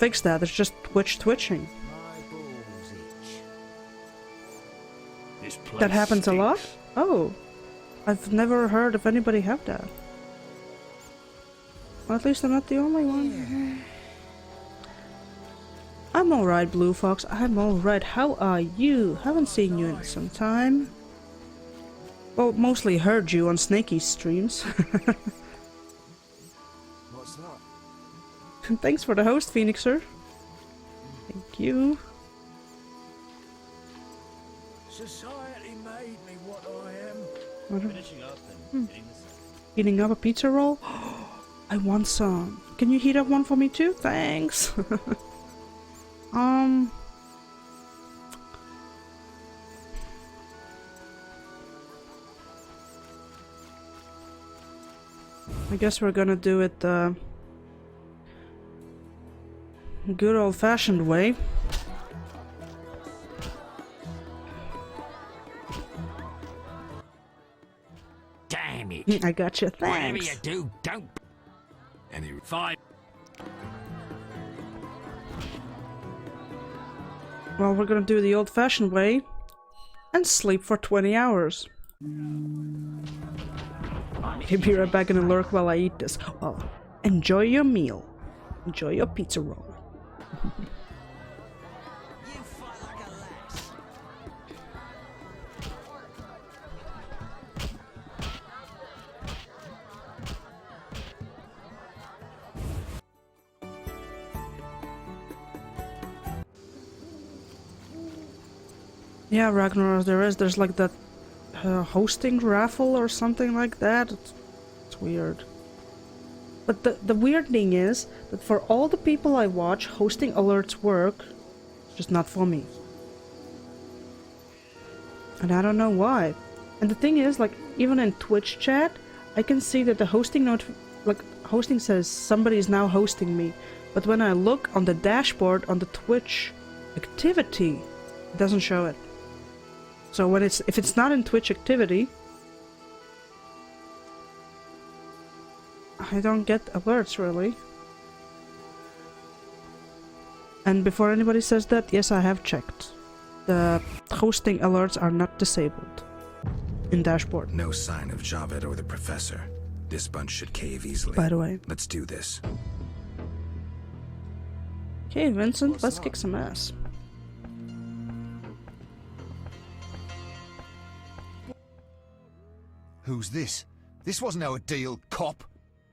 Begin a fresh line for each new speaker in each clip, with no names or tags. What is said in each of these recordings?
fix that. It's just twitching. That happens a lot? Oh. I've never heard of anybody have that. Well, at least I'm not the only one. I'm alright, Blue Fox. I'm alright. How are you? Haven't seen you in some time. Well, mostly heard you on Snakey's streams.
What's that?
Thanks for the host, Phoenixer. Thank you.
Society made me what I am.
Finishing up and hitting the sun.
Heating up a pizza roll? I want some. Can you heat up one for me too? Thanks. I guess we're gonna do it the good old-fashioned way.
Damn it!
I gotcha.
Whatever
Thanks.
you do, don't.
Any
Fine.
Well, we're gonna do the old-fashioned way and sleep for 20 hours. Okay, be right back in a lurk while I eat this. Well, enjoy your meal. Enjoy your pizza roll. Yeah, Ragnar, there's like that hosting raffle or something like that. It's weird. But the weird thing is that for all the people I watch, hosting alerts work, just not for me. And I don't know why. And the thing is, like, even in Twitch chat, I can see that the hosting hosting says somebody is now hosting me. But when I look on the dashboard on the Twitch activity, it doesn't show it. So when if it's not in Twitch activity, I don't get alerts really. And before anybody says that, yes, I have checked. The hosting alerts are not disabled in dashboard.
No sign of Javed or the professor. This bunch should cave easily.
By the way.
Let's do this.
Okay, Vincent, let's kick some ass.
Who's this? This wasn't our deal, cop.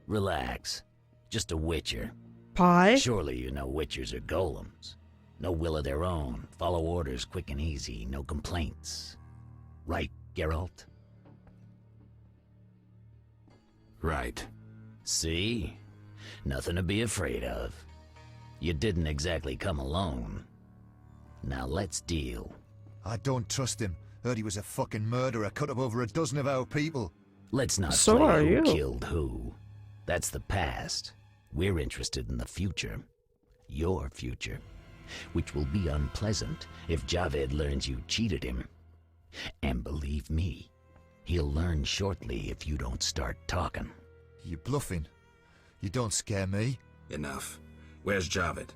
Relax. Just a witcher.
Pie?
Surely you know witchers are golems. No will of their own. Follow orders quick and easy. No complaints. Right, Geralt?
Right.
See? Nothing to be afraid of. You didn't exactly come alone. Now let's deal.
I don't trust him. Heard he was a fucking murderer, cut up over a dozen of our people.
Let's not
So are
play who
you.
killed who. That's the past. We're interested in the future. Your future. Which will be unpleasant if Javed learns you cheated him. And believe me, he'll learn shortly if you don't start talking.
You bluffing? You don't scare me.
Enough. Where's Javed?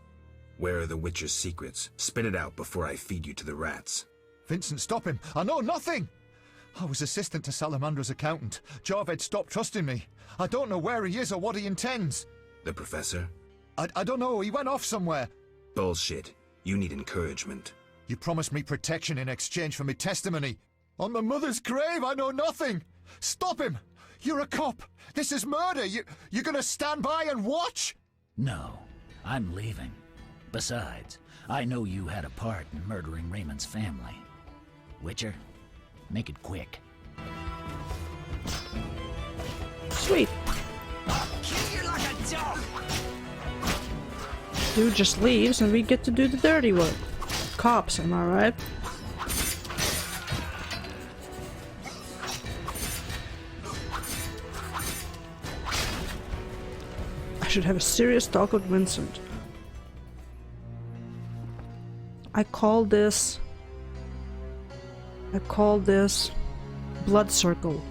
Where are the Witcher's secrets? Spit it out before I feed you to the rats.
Vincent, stop him! I know nothing! I was assistant to Salamandra's accountant. Javed stopped trusting me. I don't know where he is or what he intends.
The professor?
I don't know, he went off somewhere.
Bullshit. You need encouragement.
You promised me protection in exchange for me testimony. On my mother's grave, I know nothing! Stop him! You're a cop! This is murder! You're gonna stand by and watch?
No, I'm leaving. Besides, I know you had a part in murdering Raymond's family. Witcher, make it quick.
Sweet.
Kill you like a dog!
Dude just leaves and we get to do the dirty work. Cops, am I right? I should have a serious talk with Vincent. I call this Blood Circle.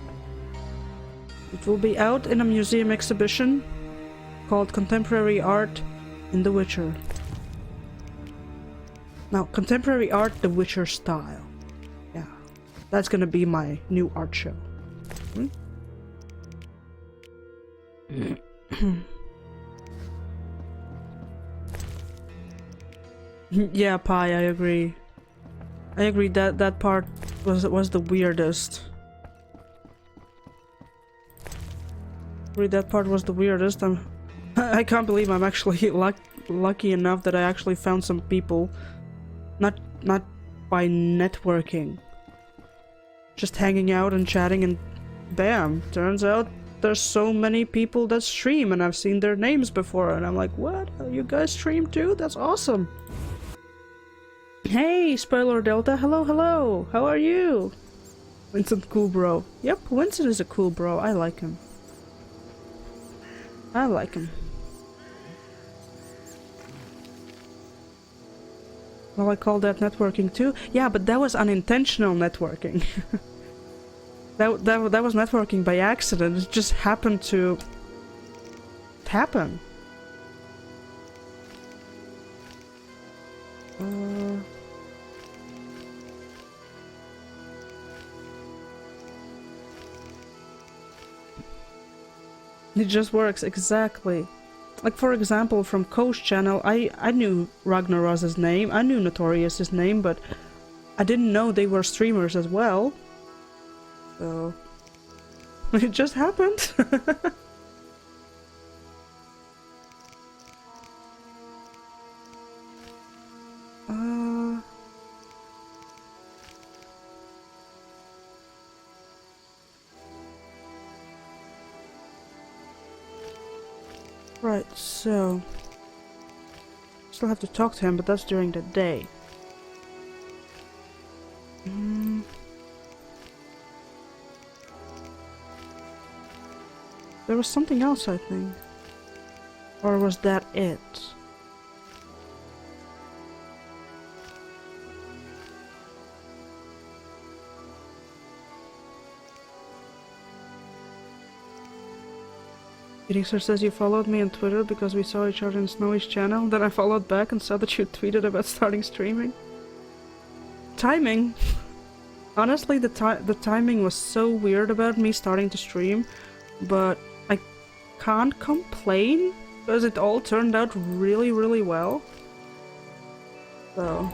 It will be out in a museum exhibition called Contemporary Art in The Witcher. Now, contemporary art, The Witcher style. Yeah, that's gonna be my new art show. Yeah, Pi, I agree. I agree that that part was the weirdest. That part was the weirdest. I can't believe I'm actually lucky enough that I actually found some people, not by networking, just hanging out and chatting, and bam! Turns out there's so many people that stream, and I've seen their names before, and I'm like, what? You guys stream too? That's awesome. Hey, Spoiler Delta, hello, hello! How are you? Vincent, cool bro. Yep, Vincent is a cool bro, I like him. I like him. Well, I call that networking too. Yeah, but that was unintentional networking. that was networking by accident. It just happened to happen. It just works, exactly. Like, for example, from Ko's channel, I knew Ragnaros's name, I knew Notorious's name, but I didn't know they were streamers as well. So... it just happened. Right, so... still have to talk to him, but that's during the day. There was something else, I think. Or was that it? Elixir says you followed me on Twitter because we saw each other in Snowy's channel. Then I followed back and saw that you tweeted about starting streaming. Timing. Honestly, the timing was so weird about me starting to stream, but I can't complain because it all turned out really, really well. So...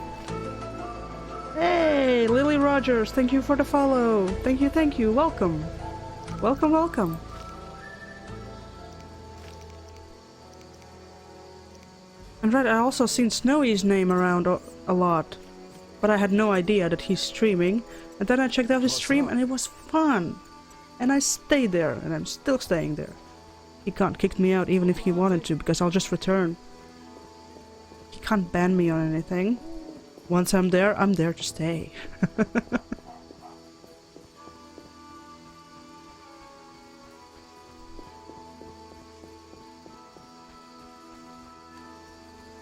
hey, Lily Rogers, thank you for the follow. Thank you, welcome. Welcome, welcome. And right, I also seen Snowy's name around a lot, but I had no idea that he's streaming. And then I checked out his stream and it was fun. And I stayed there, and I'm still staying there. He can't kick me out even if he wanted to, because I'll just return. He can't ban me on anything. Once I'm there to stay.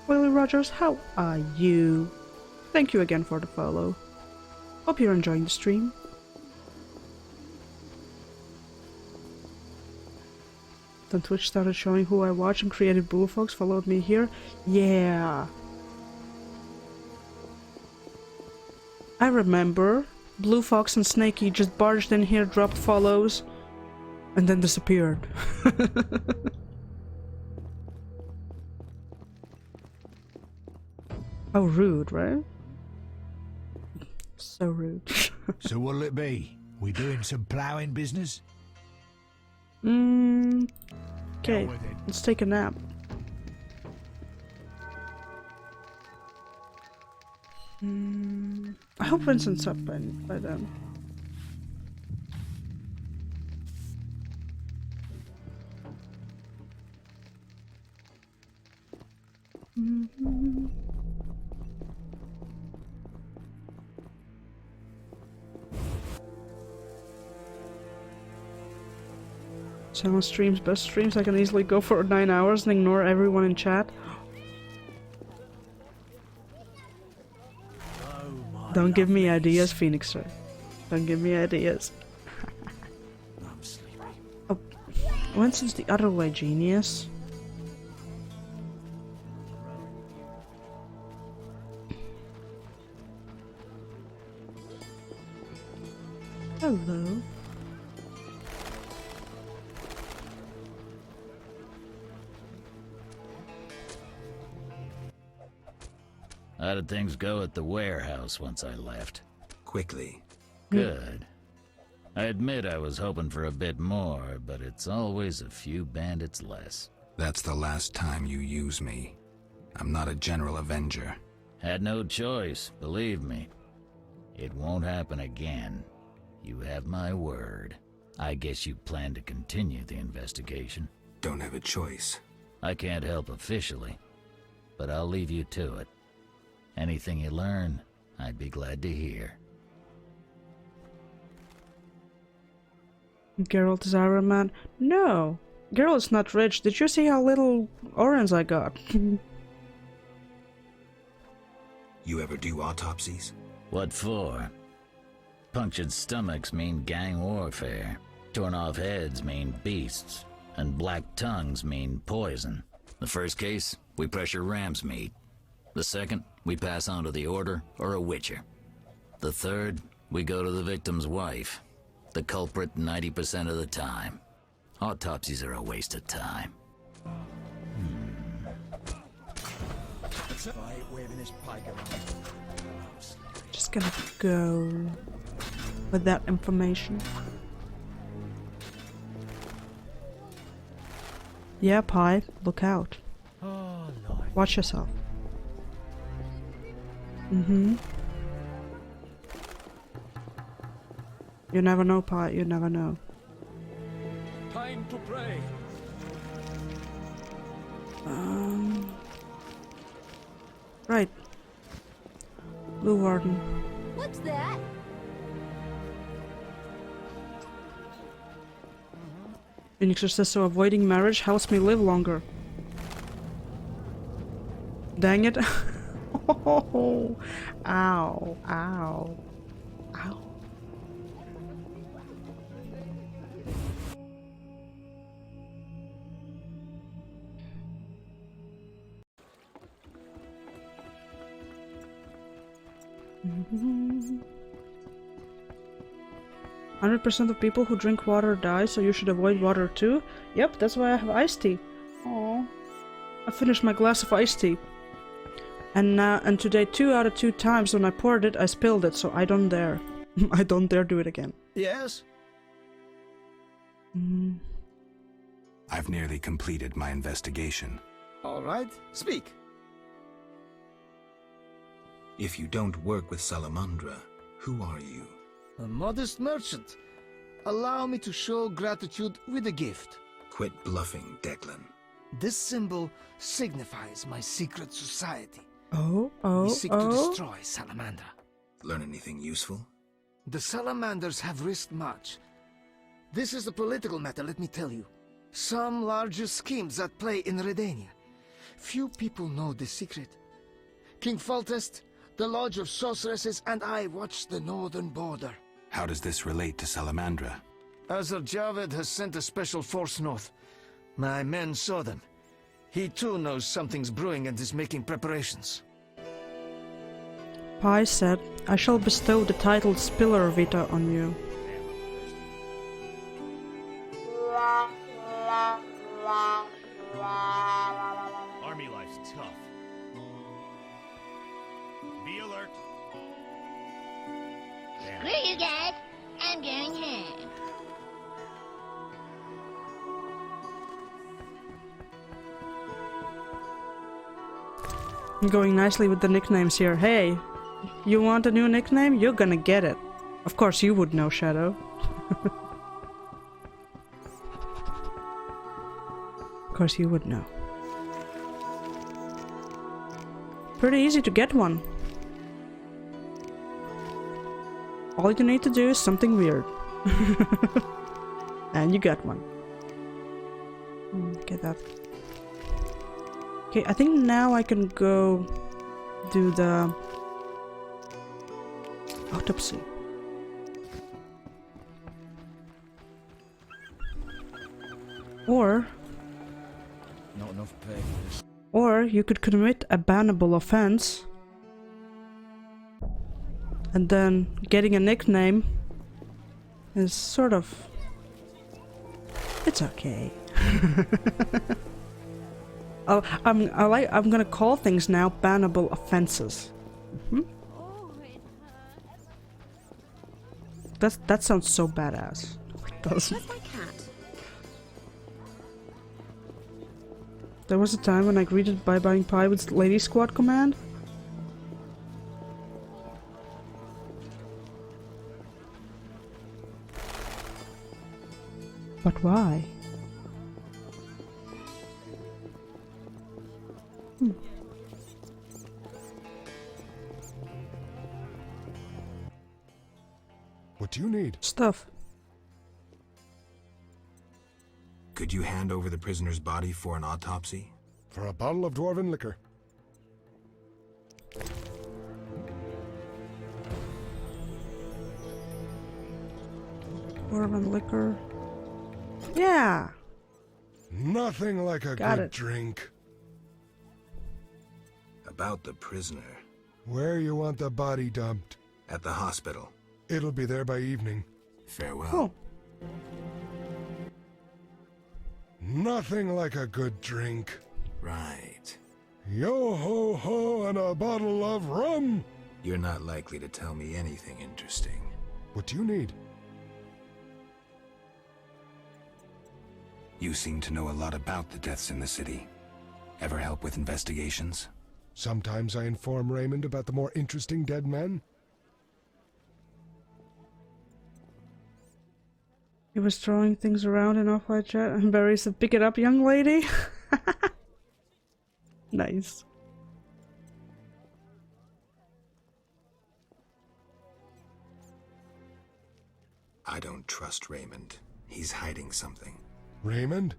Willie Rogers, how are you? Thank you again for the follow. Hope you're enjoying the stream. Then Twitch started showing who I watch and Creative Bullfox followed me here. Yeah. I remember. Blue Fox and Snakey just barged in here, dropped follows, and then disappeared. How rude, right? So rude.
So what'll it be? We doing some ploughing business?
Okay, let's take a nap. I hope Vincent's up by then. Channel streams, best streams. I can easily go for 9 hours and ignore everyone in chat. Don't give me ideas, Phoenixer. Don't give me ideas. Oh, Winston's the other way, genius. Hello.
How did things go at the warehouse once I left?
Quickly.
Good. I admit I was hoping for a bit more, but it's always a few bandits less.
That's the last time you use me. I'm not a general avenger.
Had no choice, believe me. It won't happen again. You have my word. I guess you plan to continue the investigation.
Don't have a choice.
I can't help officially, but I'll leave you to it. Anything you learn, I'd be glad to hear.
Geralt is Iron Man. No! Geralt's not rich. Did you see how little orange I got?
You ever do autopsies?
What for? Punctured stomachs mean gang warfare. Torn off heads mean beasts. And black tongues mean poison. The first case, we pressure ram's meat. The second, we pass on to the Order or a Witcher. The third, we go to the victim's wife. The culprit 90% of the time. Autopsies are a waste of time.
Just gonna go with that information. Yeah, Pi, look out. Watch yourself. You never know, Pi, you never know.
Time to pray.
Right. Blue Warden.
What's that?
Phoenix says so avoiding marriage helps me live longer. Dang it. Oh, ow, ow, ow. Mm-hmm. 100% of people who drink water die, so you should avoid water too? Yep, that's why I have iced tea. Aww. I finished my glass of iced tea. And today 2 out of 2 times when I poured it, I spilled it, so I don't dare. I don't dare do it again.
Yes?
I've nearly completed my investigation.
All right, speak.
If you don't work with Salamandra, who are you?
A modest merchant. Allow me to show gratitude with a gift.
Quit bluffing, Declan.
This symbol signifies my secret society. We seek to destroy Salamandra.
Learn anything useful?
The Salamanders have risked much. This is a political matter, let me tell you. Some larger schemes at play in Redania. Few people know the secret. King Foltest, the Lodge of Sorceresses, and I watch the northern border.
How does this relate to Salamandra?
Azar Javed has sent a special force north. My men saw them. He too knows something's brewing and is making preparations.
Pi said, I shall bestow the title Spiller Vita on you.
Army life's tough. Be alert.
Screw you guys. I'm going home.
Going nicely with the nicknames here. Hey, you want a new nickname? You're gonna get it. Of course you would know, Shadow. Of course you would know. Pretty easy to get one. All you need to do is something weird. And you got one. Get that. Okay, I think now I can go do the autopsy. Or
Not enough pay for this.
Or you could commit a bannable offense and then getting a nickname is sort of... It's okay. I'm gonna call things now bannable offenses. That sounds so badass. It does.
Where's my cat?
There was a time when I greeted Bye Buying Pie with Lady Squad command. But why?
What do you need?
Stuff.
Could you hand over the prisoner's body for an autopsy?
For a bottle of dwarven liquor.
Dwarven liquor. Yeah.
Nothing like a
Got
good
it.
drink.
About the prisoner.
Where you want the body dumped?
At the hospital.
It'll be there by evening.
Farewell.
Oh.
Nothing like a good drink.
Right.
Yo ho ho and a bottle of rum.
You're not likely to tell me anything interesting.
What do you need?
You seem to know a lot about the deaths in the city. Ever help with investigations?
Sometimes I inform Raymond about the more interesting dead men.
He was throwing things around in off-white chat and Barry said, "Pick it up, young lady." Nice.
I don't trust Raymond. He's hiding something.
Raymond?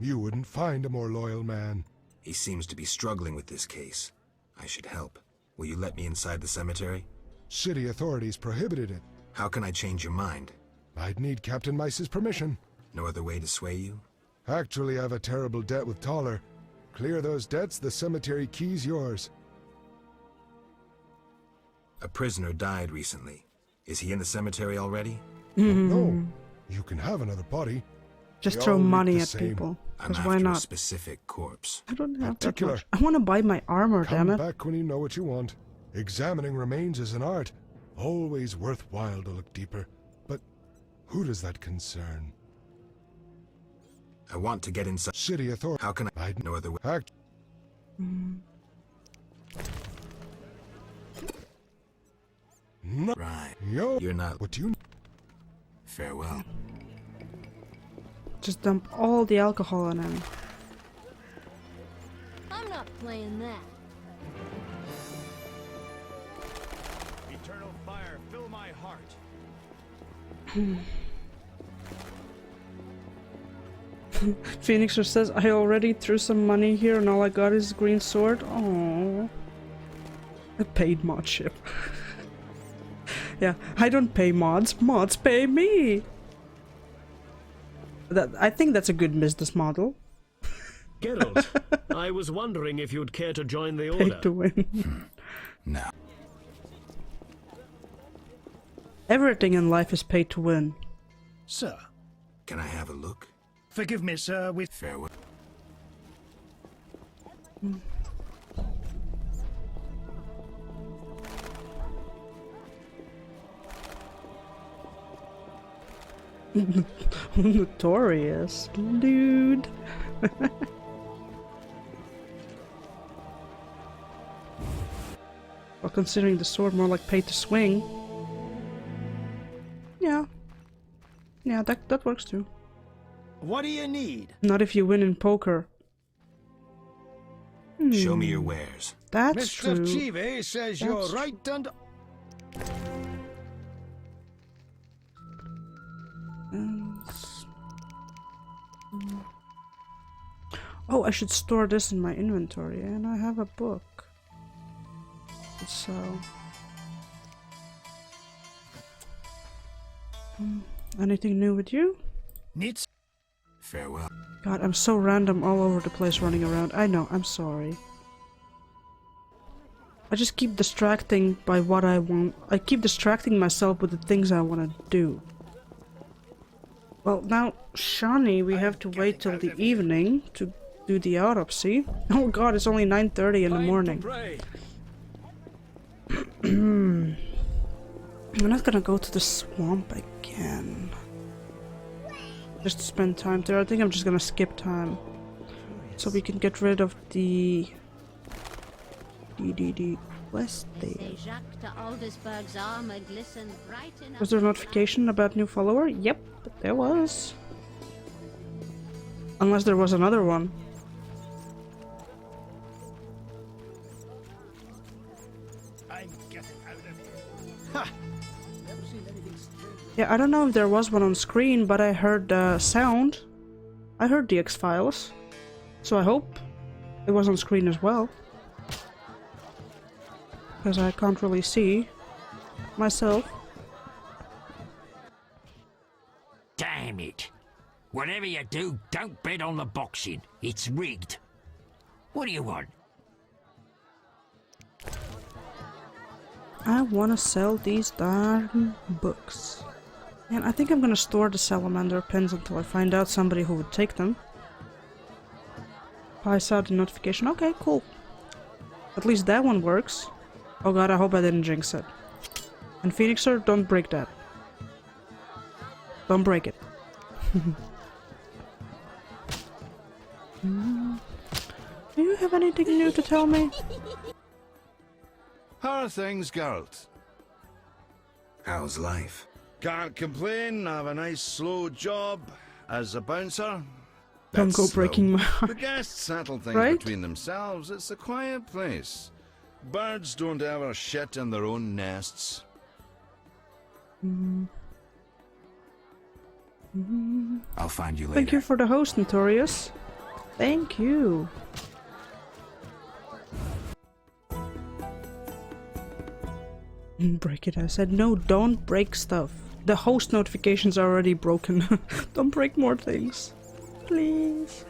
You wouldn't find a more loyal man.
He seems to be struggling with this case. I should help. Will you let me inside the cemetery?
City authorities prohibited it.
How can I change your mind?
I'd need Captain Mice's permission.
No other way to sway you?
Actually, I have a terrible debt with Toller. Clear those debts, the cemetery key's yours.
A prisoner died recently. Is he in the cemetery already?
No, you can have another body.
Just
They
throw
all look
money
the
at
same.
people.
I'm
Because
after
why
a
not?
specific corpse.
I don't have that
Particular.
much. I want to buy my armor,
Come
damn it.
back when you know what you want. Examining remains is an art. Always worthwhile to look deeper. But who does that concern?
I want to get inside.
City authority.
How can I?
I'd
No other way.
Act. No.
Right.
Yo.
You're not.
What do you?
Farewell.
Just dump all the alcohol on him.
I'm not playing that.
Eternal fire, fill my heart.
Phoenixer says, "I already threw some money here and all I got is a green sword." Oh, I paid modship. Yeah, I don't pay mods. Mods pay me. I think that's a good business model.
Geralt, I was wondering if you'd care to join the
Pay
Order.
to win.
No.
Everything in life is paid to win.
Sir,
Can I have a look?
forgive me, sir, with...
Farewell.
Notorious, dude. Well, considering the sword more like pay to swing. Yeah. Yeah, that works too.
What do you need?
Not if you win in poker.
Show me your wares.
That's
Mr.
true.
Chive says you're
That's
right and...
Oh, I should store this in my inventory, and I have a book. So... Anything new with you?
Needs...
Farewell.
God, I'm so random all over the place running around. I know, I'm sorry. I just keep distracting by what I want. I keep distracting myself with the things I want to do. Well, now, Shani, we have to wait till the evening to do the autopsy. Oh god, it's only 9:30 in the morning. I'm not gonna go to the swamp again. Just to spend time there. I think I'm just gonna skip time. So we can get rid of the quest there. Was there a notification about new follower? Yep, there was. Unless there was another one. Yeah, I don't know if there was one on screen, but I heard the sound. I heard the X-Files. So I hope it was on screen as well. Because I can't really see myself.
Damn it. Whatever you do, don't bet on the boxing. It's rigged. What do you want?
I want to sell these darn books. And I think I'm gonna store the salamander pins until I find out somebody who would take them. I saw the notification. Okay, cool. At least that one works. Oh god, I hope I didn't jinx it. And Phoenixer, don't break that. Don't break it. Do you have anything new to tell me?
How are things, Geralt?
How's life?
Can't complain. I have a nice slow job as a bouncer.
Don't go breaking my
The
heart.
guests settle things
Right?
between themselves. It's a quiet place. Birds don't ever shit in their own nests.
I'll find you later.
Thank you for the host, Notorious. Thank you. Break it. I said no, don't break stuff. The host notifications are already broken. Don't break more things. Please.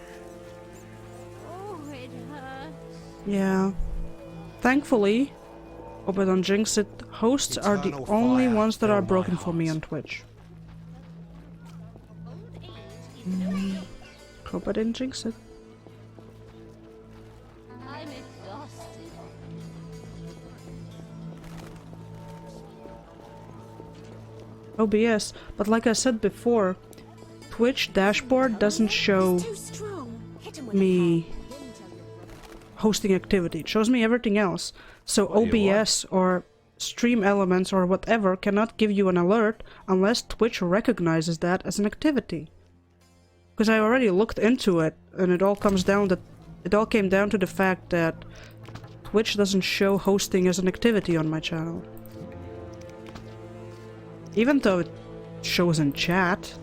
Oh, it hurts.
Yeah. Thankfully, hope I don't jinx it, hosts are the
Eternal
only
fire,
ones that
fill
are
my
broken for me
heart.
on Twitch. Hope I didn't jinx it.
I'm exhausted.
OBS, but like I said before, Twitch dashboard doesn't show me hosting activity. It shows me everything else. So OBS or Stream Elements or whatever cannot give you an alert unless Twitch recognizes that as an activity. Because I already looked into it, and it all came down to the fact that Twitch doesn't show hosting as an activity on my channel. Even though it shows in chat,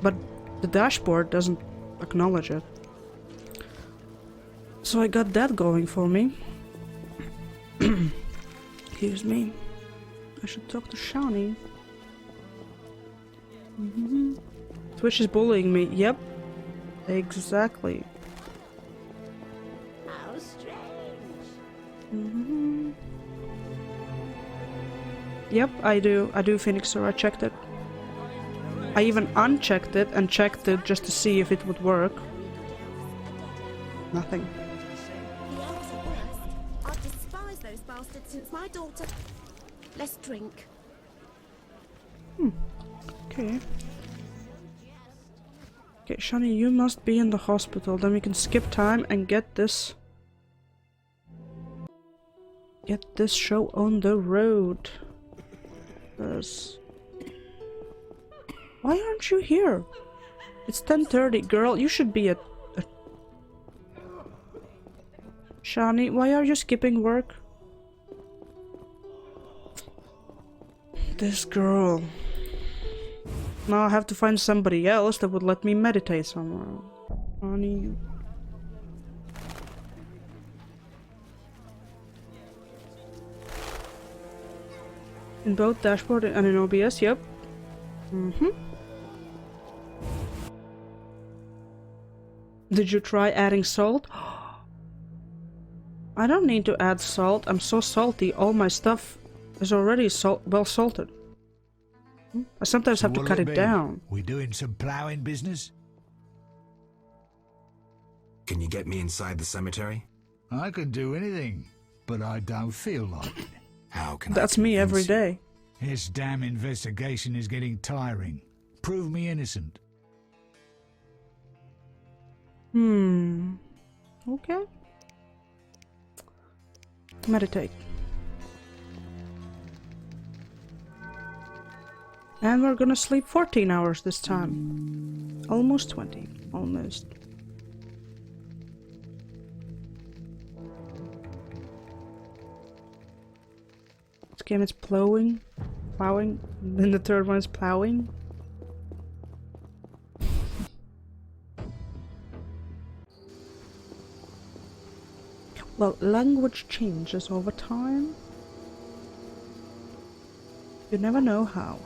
but the dashboard doesn't acknowledge it. So I got that going for me. Excuse me. I should talk to Shani. Twitch is bullying me. Yep. Exactly.
How strange.
Yep, I do, Phoenixer. I checked it. I even unchecked it and checked it just to see if it would work. Nothing.
The elves are worst. I've despised those bastards since my daughter. Let's drink.
Okay. Okay, Shani, you must be in the hospital. Then we can skip time and get this show on the road. 'Cause why aren't you here? It's 10:30, girl. You should be at Shani, why are you skipping work? This girl. Now I have to find somebody else that would let me meditate somewhere. Shani. In both dashboard and in OBS, yep. Did you try adding salt? I don't need to add salt. I'm so salty. All my stuff is already well salted. I sometimes have to
what'll
cut it
be?
down.
We doing some ploughing business?
Can you get me inside the cemetery?
I can do anything, but I don't feel like it.
How can
That's
I
me every
convince you?
day.
This damn investigation is getting tiring. Prove me innocent.
Okay. Meditate. And we're gonna sleep 14 hours this time. Almost 20. Almost. This game is plowing. Then the third one is plowing. Well, language changes over time. You never know how.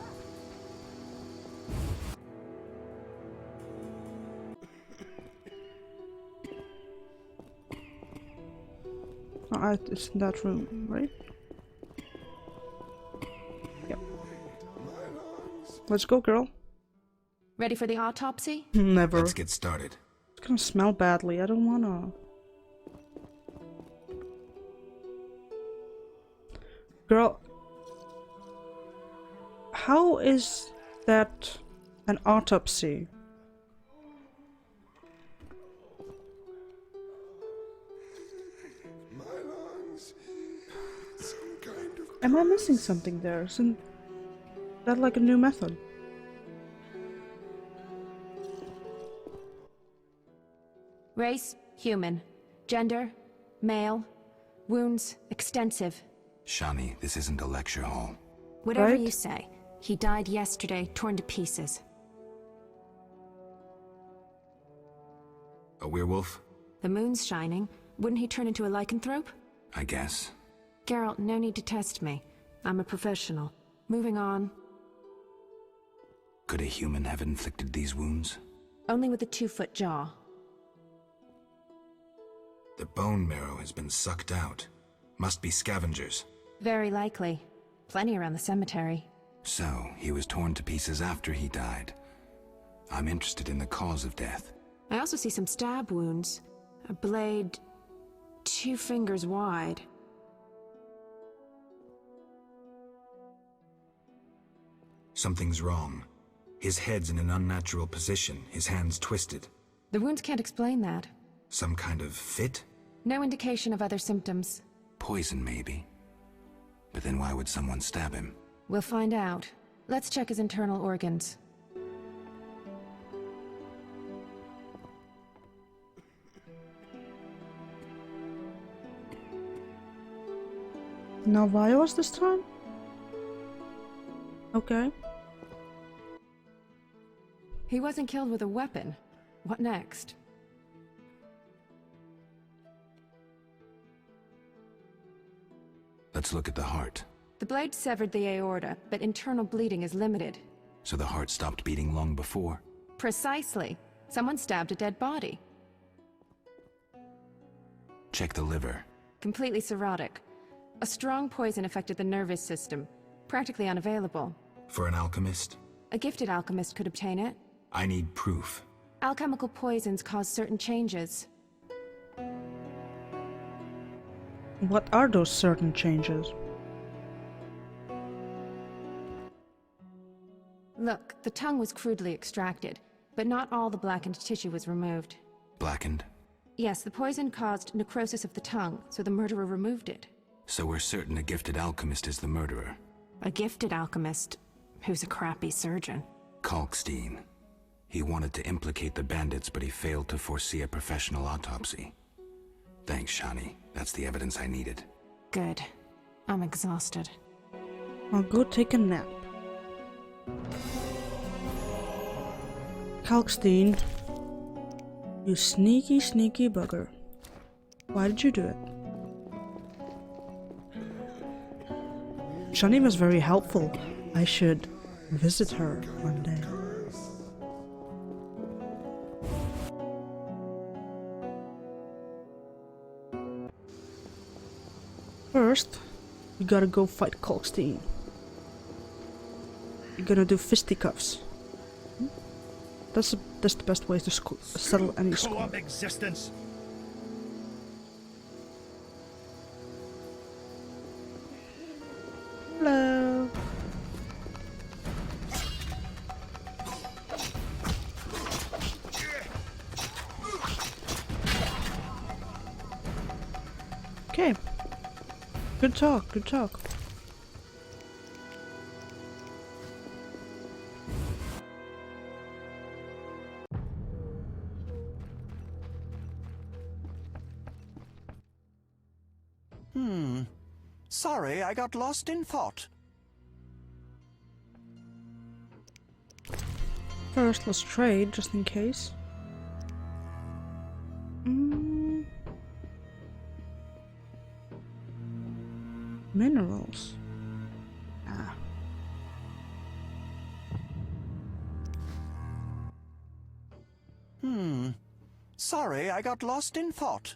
Oh, it's in that room, right? Yep. Let's go, girl.
Ready for the autopsy?
Never.
Let's get started.
It's gonna smell badly. I don't wanna. Girl, how is that an autopsy? Am I missing something there? Isn't that like a new method?
Race, human. Gender, male. Wounds, extensive.
Shani, this isn't a lecture hall.
Whatever
Right?
you say. He died yesterday, torn to pieces.
A werewolf?
The moon's shining. Wouldn't he turn into a lycanthrope?
I guess.
Geralt, no need to test me. I'm a professional. Moving on.
Could a human have inflicted these wounds?
Only with a 2-foot jaw.
The bone marrow has been sucked out. Must be scavengers.
Very likely. Plenty around the cemetery.
So, he was torn to pieces after he died. I'm interested in the cause of death.
I also see some stab wounds. A blade 2 fingers wide.
Something's wrong. His head's in an unnatural position, his hands twisted.
The wounds can't explain that.
Some kind of fit?
No indication of other symptoms.
Poison, maybe. But then why would someone stab him?
We'll find out. Let's check his internal organs.
No vials this time? Okay.
He wasn't killed with a weapon. What next?
Let's look at the heart.
The blade severed the aorta, but internal bleeding is limited.
So the heart stopped beating long before?
Precisely. Someone stabbed a dead body.
Check the liver.
Completely cirrhotic. A strong poison affected the nervous system. Practically unavailable.
For an alchemist?
A gifted alchemist could obtain it.
I need proof.
Alchemical poisons cause certain changes.
What are those certain changes?
Look, the tongue was crudely extracted, but not all the blackened tissue was removed.
Blackened?
Yes, the poison caused necrosis of the tongue, so the murderer removed it.
So we're certain a gifted alchemist is the murderer.
A gifted alchemist who's a crappy surgeon.
Kalkstein. He wanted to implicate the bandits, but he failed to foresee a professional autopsy. Thanks, Shani. That's the evidence I needed.
Good. I'm exhausted.
I'll go take a nap. Kalkstein, you sneaky, sneaky bugger. Why did you do it? Shani was very helpful. I should visit her one day. First, we gotta go fight Kalkstein. gonna do fisticuffs. That's the best way to settle any score.
Co-op existence.
Hello. Okay. Good talk, good talk.
Sorry, I got lost in thought.
First, let's trade, just in case. Minerals. Ah.
Sorry, I got lost in thought.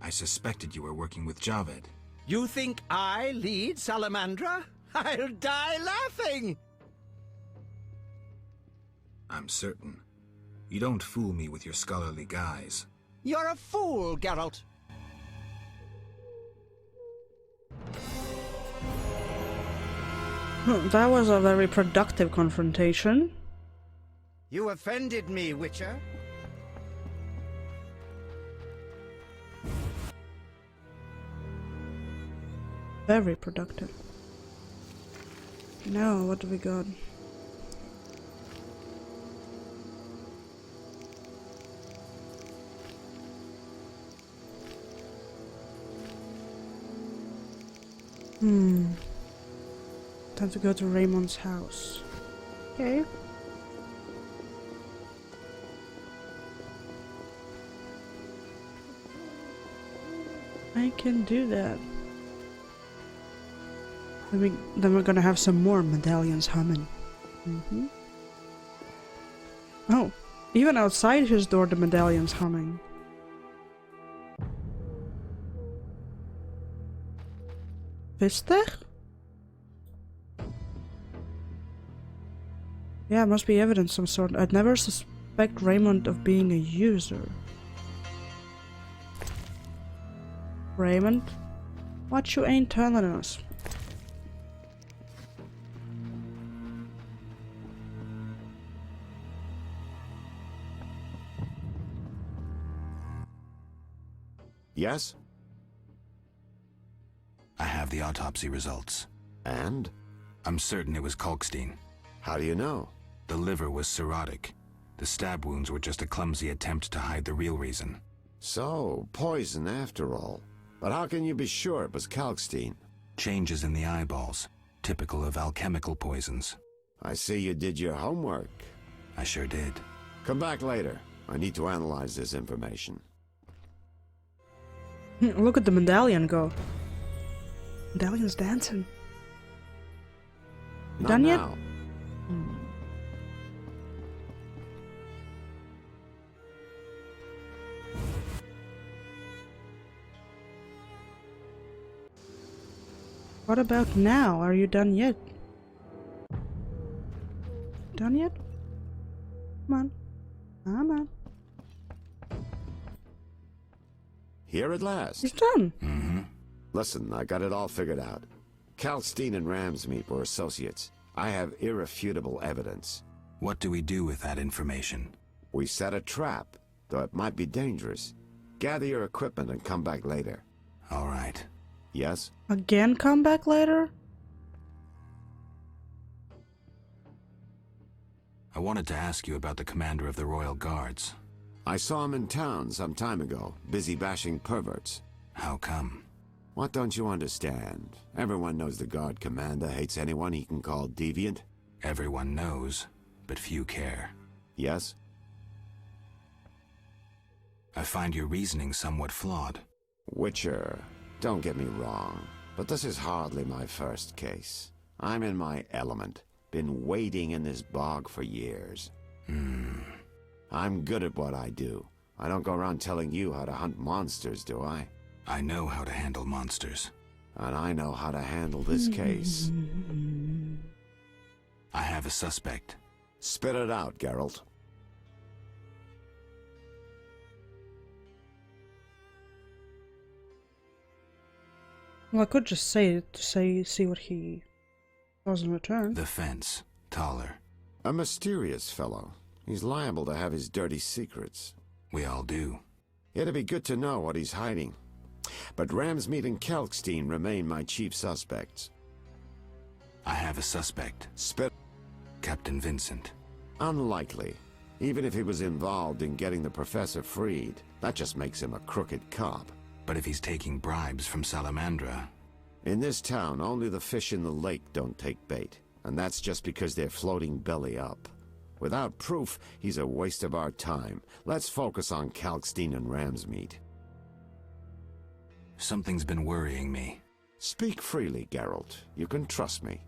I suspected you were working with Javed.
You think I lead Salamandra? I'll die laughing!
I'm certain. You don't fool me with your scholarly guise.
You're a fool, Geralt.
That was a very productive confrontation.
You offended me, Witcher.
Very productive. Now, what do we got? Time to go to Raymond's house. Okay. I can do that. Then we're gonna have some more medallions humming. Oh, even outside his door the medallions humming. Vistech? Yeah, must be evidence of some sort. I'd never suspect Raymond of being a user. Raymond? What you ain't telling us?
Yes?
I have the autopsy results.
And?
I'm certain it was Kalkstein.
How do you know?
The liver was cirrhotic. The stab wounds were just a clumsy attempt to hide the real reason.
So, poison after all. But how can you be sure it was Kalkstein?
Changes in the eyeballs, typical of alchemical poisons.
I see you did your homework.
I sure did.
Come back later. I need to analyze this information.
Look at the medallion go. Medallion's dancing.
Not
Done yet?
now.
What about now? Are you done yet? Done yet? Come on. Come on.
Here at last.
He's done.
Listen, I got it all figured out. Kalkstein and Ramsmeet were associates. I have irrefutable evidence.
What do we do with that information?
We set a trap, though it might be dangerous. Gather your equipment and come back later.
All right.
Yes?
Again come back later?
I wanted to ask you about the commander of the Royal Guards.
I saw him in town some time ago, busy bashing perverts.
How come?
What don't you understand? Everyone knows the Guard commander hates anyone he can call deviant.
Everyone knows, but few care.
Yes?
I find your reasoning somewhat flawed.
Witcher, don't get me wrong, but this is hardly my first case. I'm in my element. Been wading in this bog for years. I'm good at what I do. I don't go around telling you how to hunt monsters, do I?
I know how to handle monsters.
And I know how to handle this case.
I have a suspect.
Spit it out, Geralt.
Well, I could just say it to see what he does in return.
The fence. Taller.
A mysterious fellow. He's liable to have his dirty secrets.
We all do.
It'd be good to know what he's hiding. But Ramsmeat and Kelkstein remain my chief suspects.
I have a suspect.
Spit.
Captain Vincent.
Unlikely. Even if he was involved in getting the professor freed, that just makes him a crooked cop.
But if he's taking bribes from Salamandra...
In this town, only the fish in the lake don't take bait. And that's just because they're floating belly up. Without proof, he's a waste of our time. Let's focus on Kalkstein and Ramsmeat.
Something's been worrying me.
Speak freely, Geralt. You can trust me.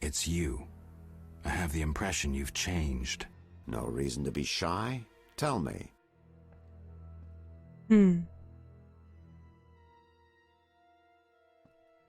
It's you. I have the impression you've changed.
No reason to be shy? Tell me.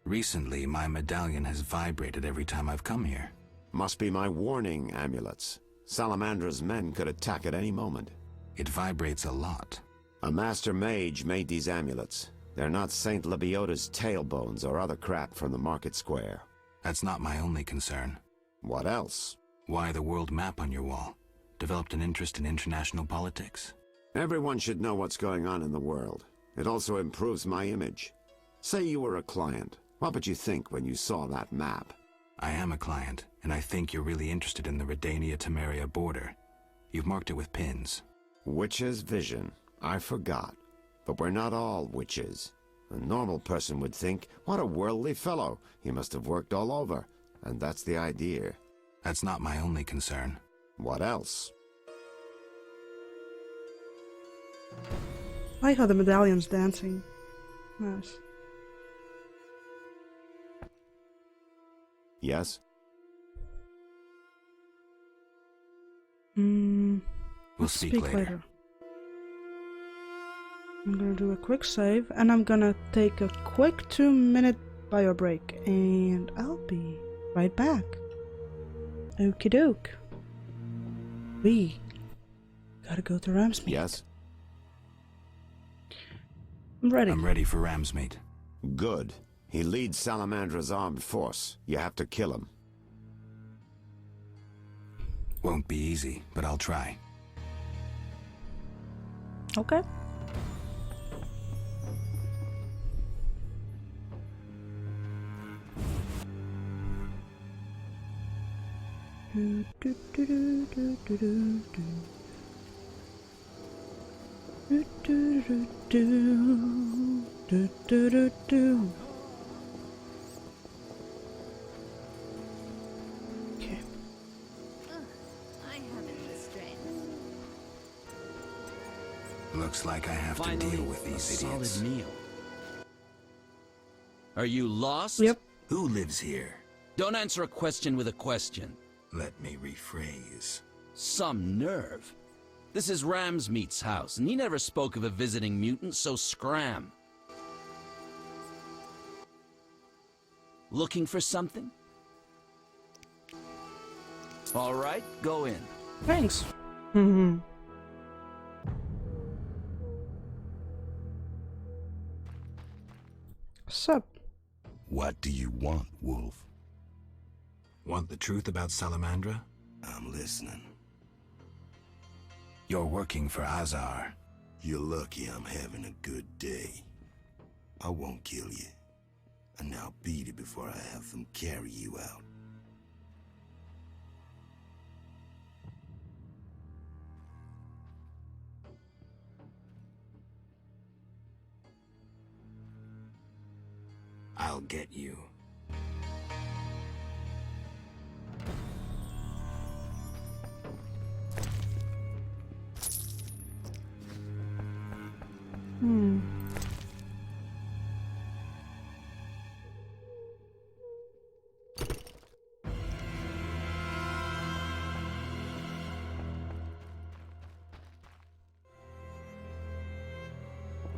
Recently, my medallion has vibrated every time I've come here. Must be my warning amulets. Salamandra's men could attack at any moment. It vibrates a lot. A master mage made these amulets. They're not Saint Lebioda's tailbones or other crap from the market square. That's not my only concern. What else? Why the world map on your wall? Developed an interest in international politics? Everyone should know what's going on in the world. It also improves my image. Say you were a client. What would you think when you saw that map? I am a client, and I think you're really interested in the Redania-Temeria border. You've marked it with pins. Witch's vision. I forgot. But we're not all witches. A normal person would think, what a worldly fellow. He must have worked all over. And that's the idea. That's not my only concern. What else?
I like how the medallion's dancing. Nice.
Yes?
We'll
speak later.
I'm gonna do a quick save, and I'm gonna take a quick 2-minute bio break, and I'll be right back. Okie doke. We gotta go to Ramsmeat.
Yes?
I'm ready.
I'm ready for Ramsmeat.
Good. He leads Salamandra's armed force. You have to kill him.
Won't be easy, but I'll try.
Okay. Do, do, do, do, do, do, do, do. Do, do, do, do, do, do, do, do. Okay.
I haven't the strength.
Looks like I have to deal with these idiots.
Solid meal. Are you lost?
Yep.
Who lives here? Don't answer a question with a question.
Let me rephrase.
Some nerve. This is Ramsmeat's house, and he never spoke of a visiting mutant, so scram. Looking for something? All right, go in.
Thanks. Sup?
What do you want, Wolf?
Want the truth about Salamandra?
I'm listening.
You're working for Azar.
You're lucky I'm having a good day. I won't kill you. And I'll beat it before I have them carry you out.
I'll get you.